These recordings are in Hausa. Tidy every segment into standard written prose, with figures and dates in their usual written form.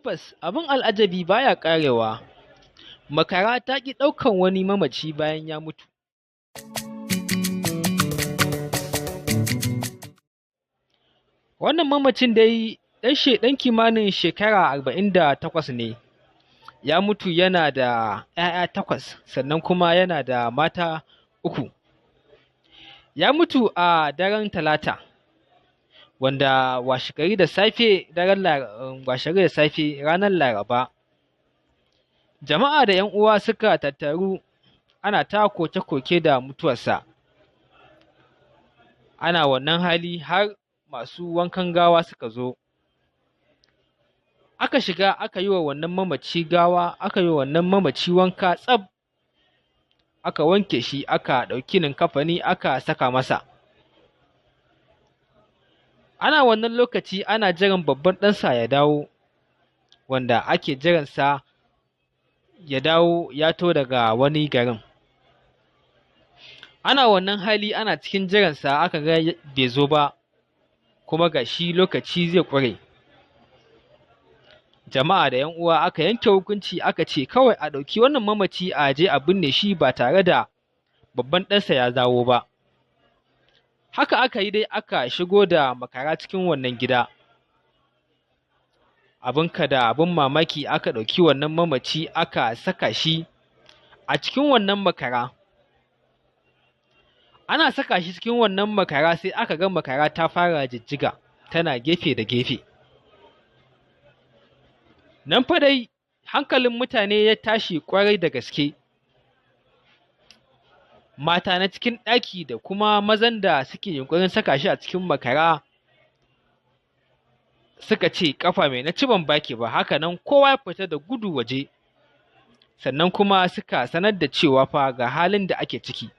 Tabbas abin al'ajabi baya ƙarewa. Makara ta ƙi ɗaukan wani mamaci bayan ya mutu. Wannan mamacin dai ɗan kimanin shekara 48 ne. Ya mutu yana da ‘ya'ya 8 sannan kuma yana da mata 3. Ya mutu a daren Talata, wanda washegari da safe ranar Laraba. Jama'a da ‘yan uwa suka tattaru ana ta koke-koke da mutuwarsa. Ana wannan hali har masu wankan gawa suka zo. Aka shiga aka yi wa wannan mamaci gawa, aka yi wa wannan mamaci wanka tsab, aka wanke shi, aka ɗauki linkafani aka saka masa. Ana wannan lokaci ana jiran babban ɗansa ya dawo, wanda ake jiransa ya dawo ya to daga wani garin. Ana wannan hali ana cikin jiransa aka ga bai zo ba, kuma ga shi lokaci zai ƙure. Jama'a da 'yan uwa aka yanke hukunci aka ce kawai a ɗauki wannan mamaci a je a binne shi ba tare da babban ɗansa ya dawo ba. Haka aka yi dai aka shigo da makara cikin wannan gida. Abinka da abin mamaki aka ɗauki wannan mamaci aka saka shi a cikin wannan makara. Ana saka shi cikin wannan makara sai aka ga makara ta fara jijjiga tana gefe da gefe. Nan fa dai hankalin mutane ya tashi ƙwarai da gaske. Mata na cikin ɗaki da kuma mazan da suke yunƙurin saka shi a cikin makara suka ce ƙafa mai na ci ban baki ba, haka nan kowa ya fita da gudu waje. Sannan kuma suka sanar da cewa fa ga halin da ake ciki.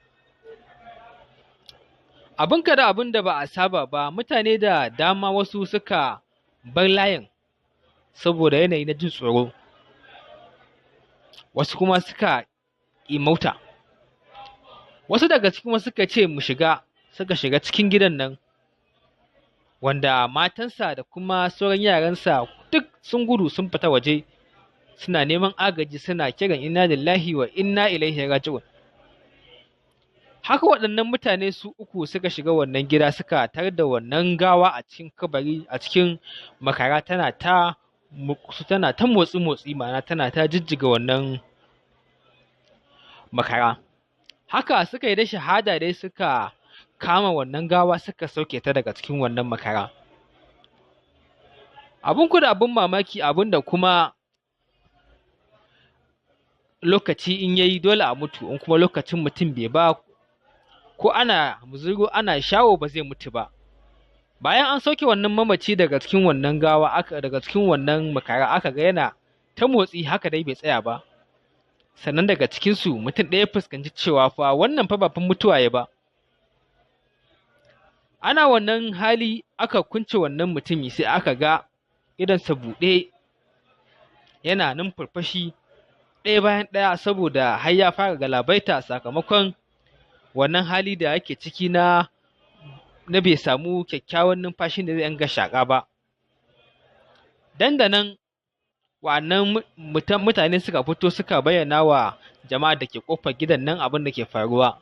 Abinka da abin da ba a saba ba, mutane da dama wasu suka bar layin saboda yanayi na jin tsoro, wasu kuma suka imauta, wasu daga cikin suka ce mu shiga, suka shiga cikin gidan nan, wanda matansa da kuma sauran yaransa duk sun gudu sun fita waje suna neman agaji suna kiran inna lillahi wa inna ilaihi raji'un. Haka waɗannan mutane su uku suka shiga wannan gida suka tar da wannan gawa a cikin kabari, a cikin makara tana ta motsi ma'ana tana ta jijjiga wannan makara. Haka suka yi da shahada dai suka kama wannan gawa suka sauke ta daga cikin wannan makara. Abin ku da abin mamaki, abin da kuma lokaci in yayi dole a mutu, in kuma lokacin mutum bai ba, ko ana muzuru ana shawo ba zai mutu ba. Bayan an sauke wannan mamaci daga cikin wannan gawa, daga cikin wannan makara, aka ga yana ta motsi haka dai bai tsaya ba. Sannan daga cikinsu mutum ɗaya fuskanci cewa fa wannan fa ba mutuwa ya ba. Ana wannan hali aka kunce wannan mutumi sai aka ga idonsa buɗe yana numfarfashi ɗaya bayan ɗaya saboda har ya fara galabaita sakamakon wannan hali da yake ciki na bai samu kyakkyawan numfashin da zai yanga shaƙa ba. Dandanan wa'annan mutane suka fito suka bayyana wa jama'a da ke ƙofar gidan nan abin da ke faruwa.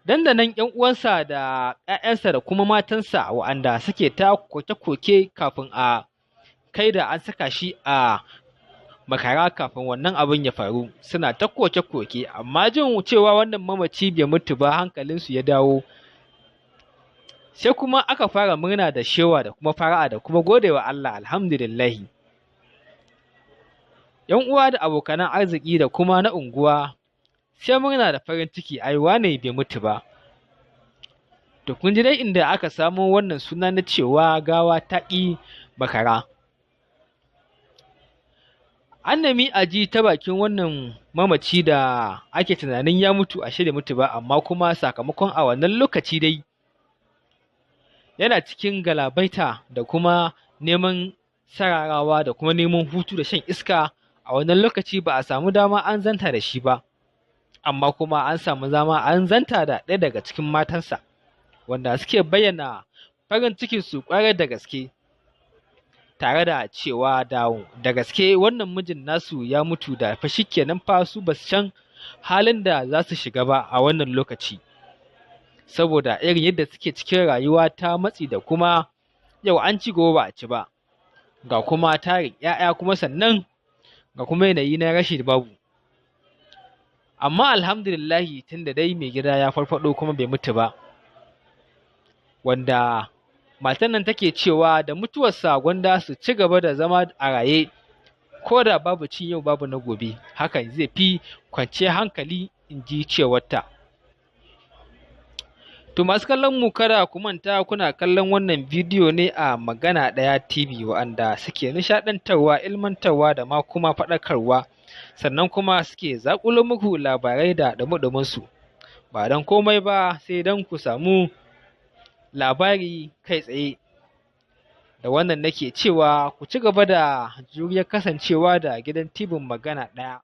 Dandanan ‘yan uwansa da ‘ya'yansa da kuma matansa wa'anda suke ta koke-koke kafin a kai da an saka shi a makara kafin wannan abin ya faru, suna ta koke-koke, amma jin cewa wannan mamaci bai mutu ba hankalinsu ya dawo. Sai kuma aka fara murna da shewa da kuma fara'a da kuma godewa Allah, alhamdulillahi. ‘Yan uwa da abokanan arziki da kuma na unguwa sai murna da farin ciki, ai wane bai mutu ba. To kun ji dai inda aka samo wannan suna na cewa gawa ta ƙi makara. An nemi a ji ta bakin wannan mamaci da ake tunanin ya mutu ashe da mutu ba, amma kuma sakamakon a wannan lokaci dai yana cikin galabaita da kuma neman sararawa da kuma neman hutu da shan iska. A wannan lokaci ba a samu dama an zanta da shi ba, amma kuma an samu dama an zanta da ɗaya daga cikin matansa, wanda suke bayyana farin cikinsu ƙwarai da gaske. tare da cewa da gaske wannan mijin nasu ya mutu da fa shikenan fa su basu san halin da za su shiga ba a wannan lokaci, saboda irin yadda suke cikin rayuwa ta matsi da kuma yau an ci gobe ba a ci ba, ga kuma tarin 'ya'ya kuma sannan ga kuma yanayi na rashi babu. Amma alhamdulillahi tunda dai mai gida ya farfaɗo kuma bai mutu ba, wanda matan nan take cewa da mutuwarsa gwanda su ci gaba da zama a raye, ko da babu ci yau babu na gobe, hakan zai fi kwanciyar hankali, in ji cewarta. To masu kallon mu, kada ku manta kuna kallon wannan bidiyo ne a Magana Ɗaya TV, wa'anda suke nishaɗantarwa, ilmantarwa da ma kuma faɗakarwa, sannan kuma suke zaƙulo muku labarai da ɗumi su, ba don komai ba sai don ku samu labari kai tsaye. Da wannan nake cewa ku ci gaba da juriyar kasancewa da gidan TV Magana Ɗaya.